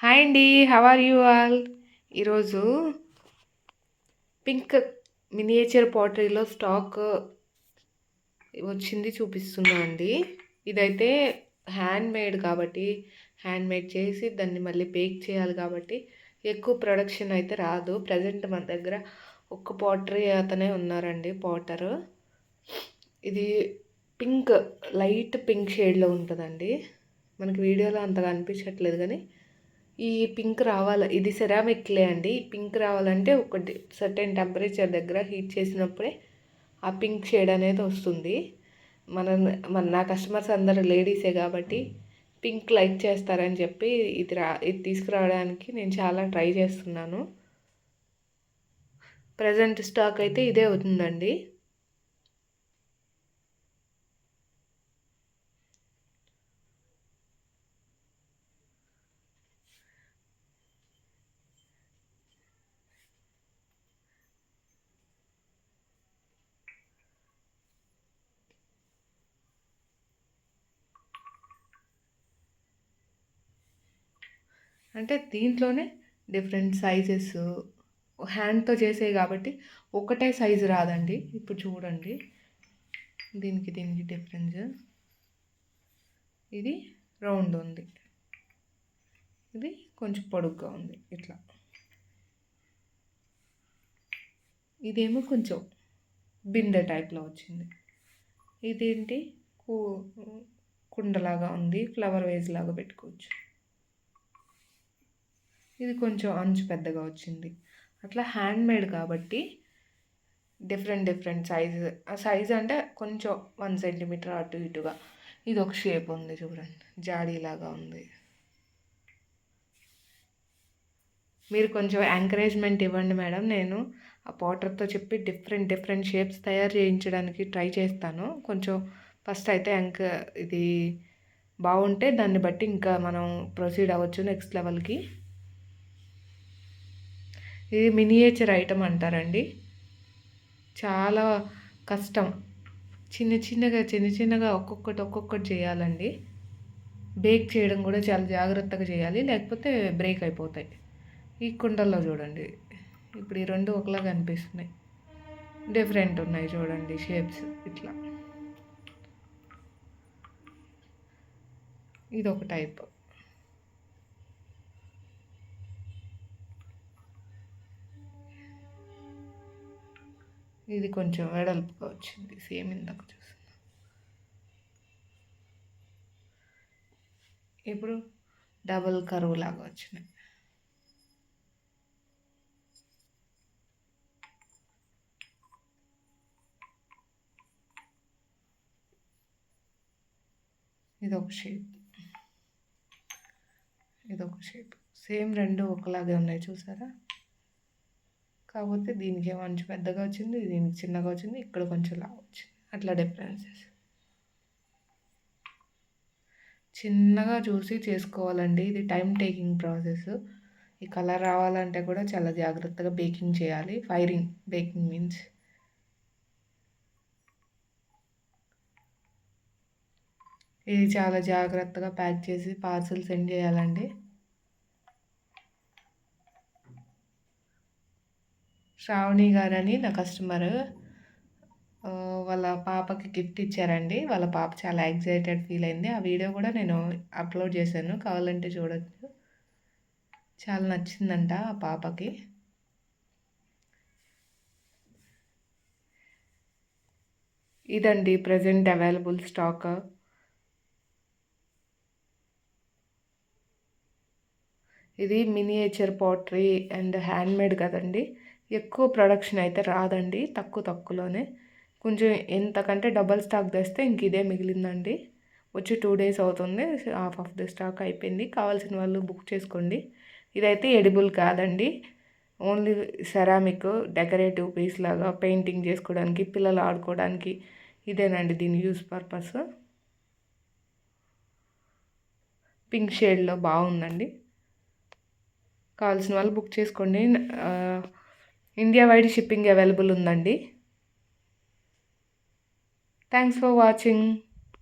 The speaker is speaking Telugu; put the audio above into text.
హాయ్ అండి. How are you all? ఈరోజు పింక్ మినియేచర్ పాటరీలో స్టాక్ వచ్చింది చూపిస్తున్నా అండి. ఇదైతే హ్యాండ్ మేడ్ కాబట్టి హ్యాండ్ మేడ్ చేసి దాన్ని మళ్ళీ బేక్ చేయాలి కాబట్టి ఎక్కువ ప్రొడక్షన్ అయితే రాదు. ప్రజెంట్ మన దగ్గర ఒక్క పాటరీ అతనే ఉన్నారండి పాటరు. ఇది పింక్ లైట్ పింక్ షేడ్లో ఉంటుందండి. మనకి వీడియోలో అంతగా అనిపించట్లేదు కానీ ఈ పింక్ రావాలి. ఇది సెరామిక్ క్లే అండి. ఈ పింక్ రావాలంటే ఒకటి సర్టెన్ టెంపరేచర్ దగ్గర హీట్ చేసినప్పుడే ఆ పింక్ షేడ్ అనేది వస్తుంది. నా కస్టమర్స్ అందరూ లేడీసే కాబట్టి పింక్ లైక్ చేస్తారని చెప్పి ఇది తీసుకురావడానికి నేను చాలా ట్రై చేస్తున్నాను. ప్రజెంట్ స్టాక్ అయితే ఇదే అవుతుందండి. అంటే దీంట్లోనే డిఫరెంట్ సైజెస్ హ్యాండ్తో చేసేవి కాబట్టి ఒకటే సైజు రాదండి. ఇప్పుడు చూడండి, దీనికి డిఫరెన్స్. ఇది రౌండ్ ఉంది, ఇది కొంచెం పొడుగ్గా ఉంది. ఇట్లా ఇదేమో కొంచెం బిందె టైప్లో వచ్చింది. ఇదేంటి కుండలాగా ఉంది, ఫ్లవర్ వేజ్ లాగా పెట్టుకోవచ్చు. ఇది కొంచెం అంచు పెద్దగా వచ్చింది. అట్లా హ్యాండ్ మేడ్ కాబట్టి డిఫరెంట్ సైజ్ అంటే కొంచెం 1 సెంటీమీటర్ అటు ఇటుగా. ఇది ఒక షేప్ ఉంది చూడండి, జాడీలాగా ఉంది. మీరు కొంచెం ఎంకరేజ్మెంట్ ఇవ్వండి మేడం. నేను ఆ పాటర్తో చెప్పి డిఫరెంట్ షేప్స్ తయారు చేయించడానికి ట్రై చేస్తాను. కొంచెం ఫస్ట్ అయితే ఇది బాగుంటే దాన్ని బట్టి ఇంకా మనం ప్రొసీడ్ అవ్వచ్చు నెక్స్ట్ లెవెల్కి. ఇది మినియేచర్ ఐటమ్ అంటారండి. చాలా కష్టం. చిన్నగా ఒక్కొక్కటి చేయాలండి. బేక్ చేయడం కూడా చాలా జాగ్రత్తగా చేయాలి, లేకపోతే బ్రేక్ అయిపోతాయి. ఈ కుండల్లో చూడండి, ఇప్పుడు ఈ రెండు ఒకలాగా అనిపిస్తున్నాయి. డిఫరెంట్ ఉన్నాయి చూడండి షేప్స్. ఇట్లా ఇది ఒక టైప్. ఇది కొంచెం వెడల్పుగా వచ్చింది, సేమ్ ఇందాక చూస్తున్నా. ఇప్పుడు డబుల్ కరువు లాగా వచ్చినాయి. ఇదొక షేప్, సేమ్ రెండు ఒకలాగే ఉన్నాయి చూసారా. కాకపోతే దీనికి ఏమో అంచు పెద్దగా వచ్చింది, దీనికి చిన్నగా వచ్చింది, ఇక్కడ కొంచెం లాగా వచ్చింది. అట్లా డిఫరెన్సెస్ చిన్నగా చూసి చేసుకోవాలండి. ఇది టైం టేకింగ్ ప్రాసెస్. ఈ కలర్ రావాలంటే కూడా చాలా జాగ్రత్తగా బేకింగ్ చేయాలి. బేకింగ్ మీన్స్ ఇది చాలా జాగ్రత్తగా ప్యాక్ చేసి పార్సల్ సెండ్ చేయాలండి. శ్రావణి గారని నా కస్టమర్, వాళ్ళ పాపకి గిఫ్ట్ ఇచ్చారండి. వాళ్ళ పాప చాలా ఎక్సైటెడ్ ఫీల్ అయింది. ఆ వీడియో కూడా నేను అప్లోడ్ చేశాను, కావాలంటే చూడొచ్చు. చాలా నచ్చిందంట ఆ పాపకి. ఇదండి ప్రజెంట్ అవైలబుల్ స్టాక్. ఇది మినియేచర్ పాటరీ అండ్ హ్యాండ్మేడ్ కదండి. ఎక్కువ ప్రొడక్షన్ అయితే రాదండి, తక్కువలోనే. కొంచెం ఎంతకంటే డబల్ స్టాక్ తెస్తే ఇంక ఇదే మిగిలిందండి. వచ్చి 2 days అవుతుంది, హాఫ్ ఆఫ్ ద స్టాక్ అయిపోయింది. కావాల్సిన వాళ్ళు బుక్ చేసుకోండి. ఇదైతే ఎడిబుల్ కాదండి, ఓన్లీ సెరామిక్ డెకరేటివ్ పీస్ లాగా పెయింటింగ్ చేసుకోవడానికి, పిల్లలు ఆడుకోవడానికి ఇదేనండి దీని యూస్ పర్పస్. పింక్ షేడ్లో బాగుందండి. కావాల్సిన వాళ్ళు బుక్ చేసుకోండి. ఇండియా వైడ్ షిప్పింగ్ అవైలబుల్ ఉందండి. Thanks for watching.